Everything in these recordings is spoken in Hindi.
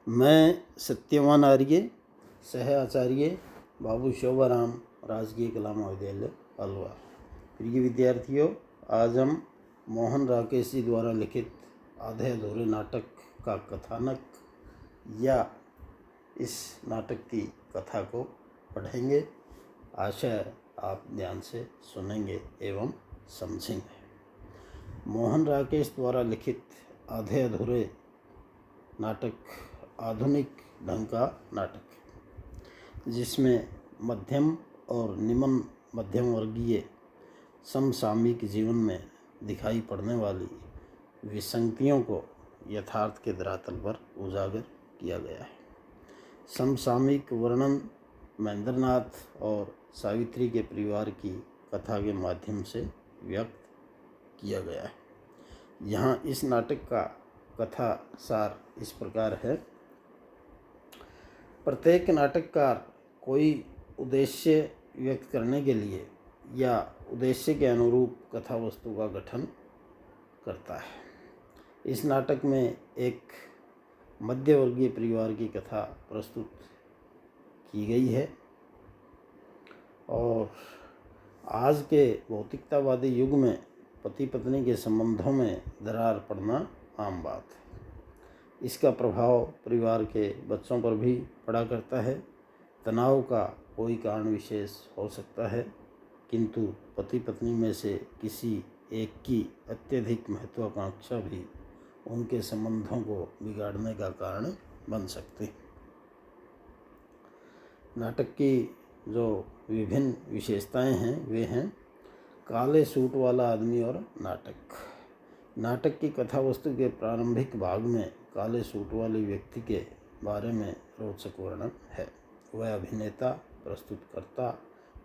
मैं सत्यवान आर्य, सह आचार्य बाबू शोभाराम राजकीय कला महाविद्यालय अलवर। प्रिय विद्यार्थियों, आज हम मोहन राकेश जी द्वारा लिखित आधे अधूरे नाटक का कथानक या इस नाटक की कथा को पढ़ेंगे। आशा है आप ध्यान से सुनेंगे एवं समझेंगे। मोहन राकेश द्वारा लिखित आधे अधूरे नाटक आधुनिक ढंग का नाटक है, जिसमें मध्यम और निम्न मध्यम वर्गीय समसामयिक जीवन में दिखाई पड़ने वाली विसंगतियों को यथार्थ के धरातल पर उजागर किया गया है। समसामयिक वर्णन महेंद्रनाथ और सावित्री के परिवार की कथा के माध्यम से व्यक्त किया गया है। यहाँ इस नाटक का कथा सार इस प्रकार है। प्रत्येक नाटककार कोई उद्देश्य व्यक्त करने के लिए या उद्देश्य के अनुरूप कथा वस्तु का गठन करता है। इस नाटक में एक मध्यवर्गीय परिवार की कथा प्रस्तुत की गई है और आज के भौतिकतावादी युग में पति पत्नी के संबंधों में दरार पड़ना आम बात है। इसका प्रभाव परिवार के बच्चों पर भी पड़ा करता है। तनाव का कोई कारण विशेष हो सकता है, किंतु पति पत्नी में से किसी एक की अत्यधिक महत्वाकांक्षा भी उनके संबंधों को बिगाड़ने का कारण बन सकती है। नाटक की जो विभिन्न विशेषताएं हैं वे हैं काले सूट वाला आदमी और नाटक की कथा वस्तु के प्रारंभिक भाग में काले सूट वाले व्यक्ति के बारे में रोचक वर्णन है। वह अभिनेता, प्रस्तुतकर्ता,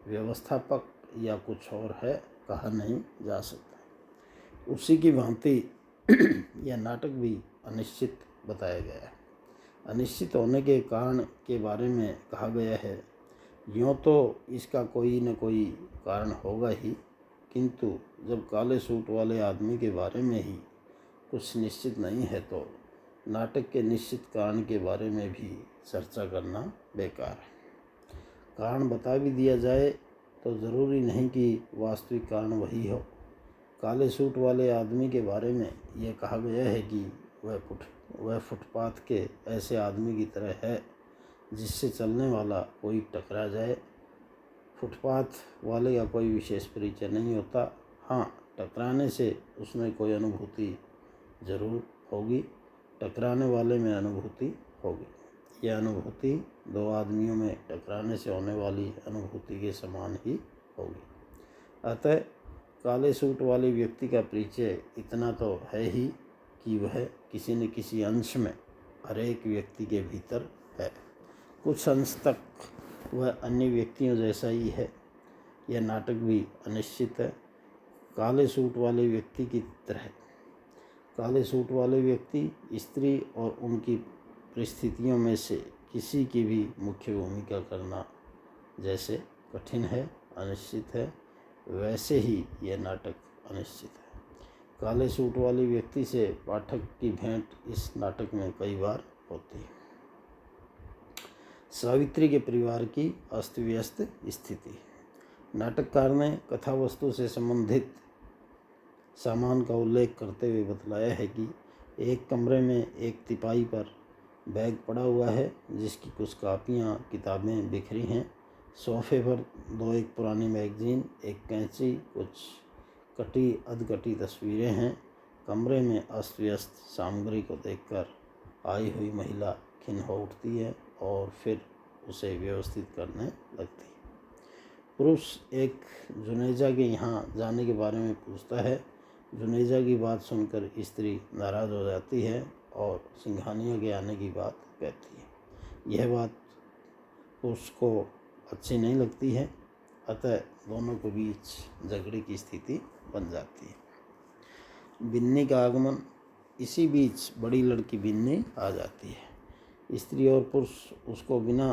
व्यवस्थापक या कुछ और है, कहा नहीं जा सकता। उसी की भांति यह नाटक भी अनिश्चित बताया गया है। अनिश्चित होने के कारण के बारे में कहा गया है, यूँ तो इसका कोई न कोई कारण होगा ही, किंतु जब काले सूट वाले आदमी के बारे में ही कुछ निश्चित नहीं है तो नाटक के निश्चित कारण के बारे में भी चर्चा करना बेकार है। कारण बता भी दिया जाए तो ज़रूरी नहीं कि वास्तविक कारण वही हो। काले सूट वाले आदमी के बारे में यह कहा गया है कि वह फुटपाथ के ऐसे आदमी की तरह है जिससे चलने वाला कोई टकरा जाए। फुटपाथ वाले का कोई विशेष परिचय नहीं होता। हाँ, टकराने से उसमें कोई अनुभूति जरूर होगी, टकराने वाले में अनुभूति होगी। यह अनुभूति दो आदमियों में टकराने से होने वाली अनुभूति के समान ही होगी। अतः काले सूट वाले व्यक्ति का परिचय इतना तो है ही कि वह किसी न किसी अंश में हर एक व्यक्ति के भीतर है। कुछ अंश तक वह अन्य व्यक्तियों जैसा ही है। यह नाटक भी अनिश्चित है। काले सूट वाले व्यक्ति की तरह काले सूट वाले व्यक्ति स्त्री और उनकी परिस्थितियों में से किसी की भी मुख्य भूमिका करना जैसे कठिन है, अनिश्चित है, वैसे ही यह नाटक अनिश्चित है। काले सूट वाले व्यक्ति से पाठक की भेंट इस नाटक में कई बार होती है। सावित्री के परिवार की अस्त व्यस्त स्थिति। नाटककार ने कथा वस्तु से संबंधित सामान का उल्लेख करते हुए बतलाया है कि एक कमरे में एक तिपाई पर बैग पड़ा हुआ है जिसकी कुछ कापियाँ किताबें बिखरी हैं। सोफे पर एक पुरानी मैगजीन, एक कैंची, कुछ कटी अधकटी तस्वीरें हैं। कमरे में अस्त व्यस्त सामग्री को देखकर आई हुई महिला खिन्न हो उठती है और फिर उसे व्यवस्थित करने लगती है। पुरुष एक जुनेजा के यहाँ जाने के बारे में पूछता है। जुनेजा की बात सुनकर स्त्री नाराज़ हो जाती है और सिंघानिया के आने की बात कहती है। यह बात पुरुष को अच्छी नहीं लगती है, अतः दोनों के बीच झगड़े की स्थिति बन जाती है। बिन्नी का आगमन। इसी बीच बड़ी लड़की बिन्नी आ जाती है। स्त्री और पुरुष उसको बिना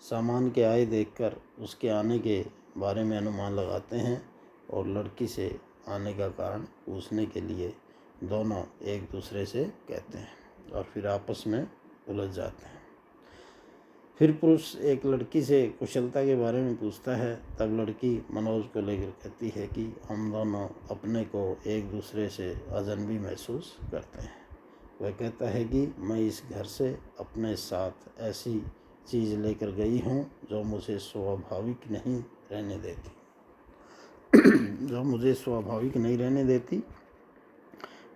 सामान के आए देखकर उसके आने के बारे में अनुमान लगाते हैं और लड़की से आने का कारण पूछने के लिए दोनों एक दूसरे से कहते हैं और फिर आपस में उलझ जाते हैं। फिर पुरुष एक लड़की से कुशलता के बारे में पूछता है। तब लड़की मनोज को लेकर कहती है कि हम दोनों अपने को एक दूसरे से अजनबी महसूस करते हैं। वह कहता है कि मैं इस घर से अपने साथ ऐसी चीज़ लेकर गई हूँ जो मुझे स्वाभाविक नहीं रहने देती जो मुझे स्वाभाविक नहीं रहने देती।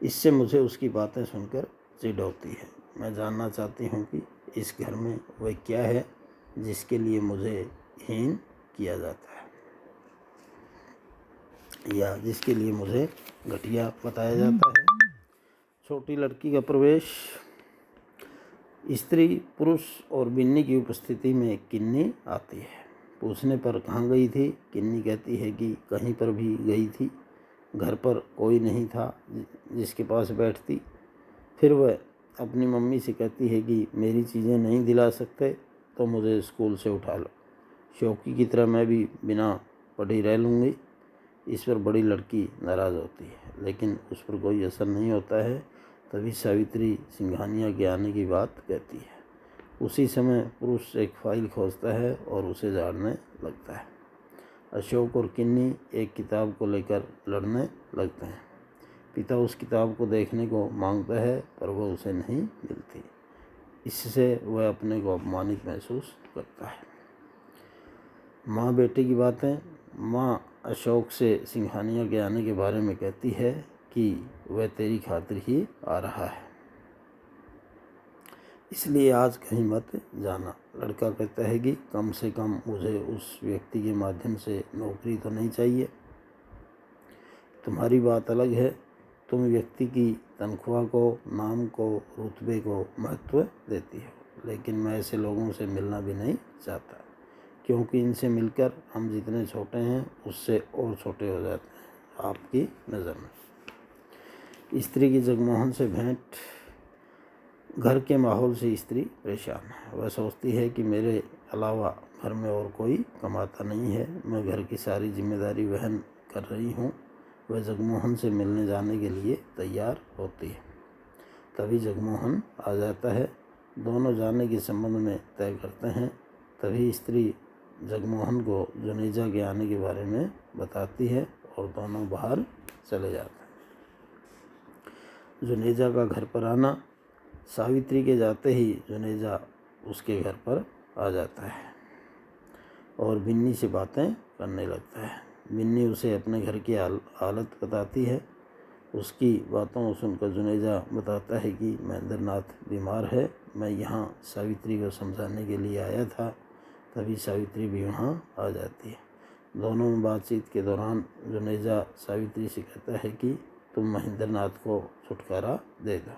इससे मुझे उसकी बातें सुनकर चिढ़ होती है। मैं जानना चाहती हूँ कि इस घर में वह क्या है जिसके लिए मुझे हीन किया जाता है या जिसके लिए मुझे घटिया बताया जाता है। छोटी लड़की का प्रवेश। स्त्री, पुरुष और बिन्नी की उपस्थिति में किन्नी आती है। पूछने पर कहाँ गई थी? किन्नी कहती है कि कहीं पर भी गई थी, घर पर कोई नहीं था जिसके पास बैठती। फिर वह अपनी मम्मी से कहती है कि मेरी चीज़ें नहीं दिला सकते तो मुझे स्कूल से उठा लो, शौकी की तरह मैं भी बिना पढ़ी रह लूँगी। इस पर बड़ी लड़की नाराज़ होती है, लेकिन उस पर कोई असर नहीं होता है। तभी सावित्री सिंघानिया के आने की बात कहती है। उसी समय पुरुष एक फाइल खोजता है और उसे झाड़ने लगता है। अशोक और किन्नी एक किताब को लेकर लड़ने लगते हैं। पिता उस किताब को देखने को मांगता है पर वह उसे नहीं मिलती। इससे वह अपने को अपमानित महसूस करता है। माँ बेटे की बातें। माँ अशोक से सिंघानिया के आने के बारे में कहती है कि वह तेरी खातिर ही आ रहा है, इसलिए आज कहीं मत जाना। लड़का कहता है कि कम से कम मुझे उस व्यक्ति के माध्यम से नौकरी तो नहीं चाहिए। तुम्हारी बात अलग है, तुम व्यक्ति की तनख्वाह को, नाम को, रुतबे को महत्व देती हो, लेकिन मैं ऐसे लोगों से मिलना भी नहीं चाहता, क्योंकि इनसे मिलकर हम जितने छोटे हैं उससे और छोटे हो जाते हैं आपकी नज़र में। स्त्री की जगमोहन से भेंट। घर के माहौल से स्त्री परेशान है। वह सोचती है कि मेरे अलावा घर में और कोई कमाता नहीं है, मैं घर की सारी जिम्मेदारी वहन कर रही हूँ। वह जगमोहन से मिलने जाने के लिए तैयार होती है। तभी जगमोहन आ जाता है। दोनों जाने के संबंध में तय करते हैं। तभी स्त्री जगमोहन को जुनेजा के आने के बारे में बताती है और दोनों बाहर चले जाते हैं। जुनेजा का घर पर आना। सावित्री के जाते ही जुनेजा उसके घर पर आ जाता है और बिन्नी से बातें करने लगता है। बिन्नी उसे अपने घर की हालत बताती है। उसकी बातों को सुनकर जुनेजा बताता है कि महेंद्रनाथ बीमार है, मैं यहाँ सावित्री को समझाने के लिए आया था। तभी सावित्री भी वहाँ आ जाती है। दोनों में बातचीत के दौरान जुनेजा सावित्री से कहता है कि तुम महेंद्रनाथ को छुटकारा दे दो।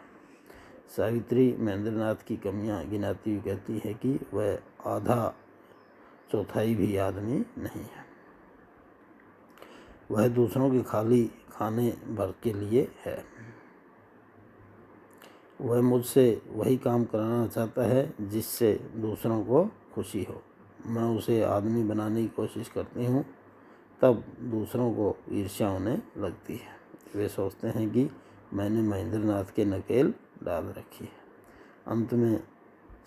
सावित्री महेंद्रनाथ की कमियां गिनाती हुई कहती है कि वह आधा चौथाई भी आदमी नहीं है, वह दूसरों के खाली खाने भर के लिए है। वह मुझसे वही काम कराना चाहता है जिससे दूसरों को खुशी हो। मैं उसे आदमी बनाने की कोशिश करती हूँ, तब दूसरों को ईर्ष्या होने लगती है। वे सोचते हैं कि मैंने महेंद्रनाथ के नकेल डाल रखी है। अंत में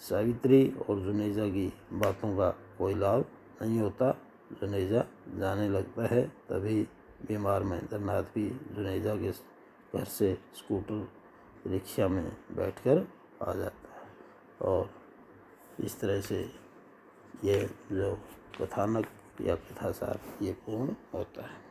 सावित्री और जुनेजा की बातों का कोई लाभ नहीं होता। जुनेजा जाने लगता है। तभी बीमार महेंद्रनाथ भी जुनेजा के घर से स्कूटर रिक्शा में बैठकर आ जाता है और इस तरह से ये जो कथानक या कथासार ये पूर्ण होता है।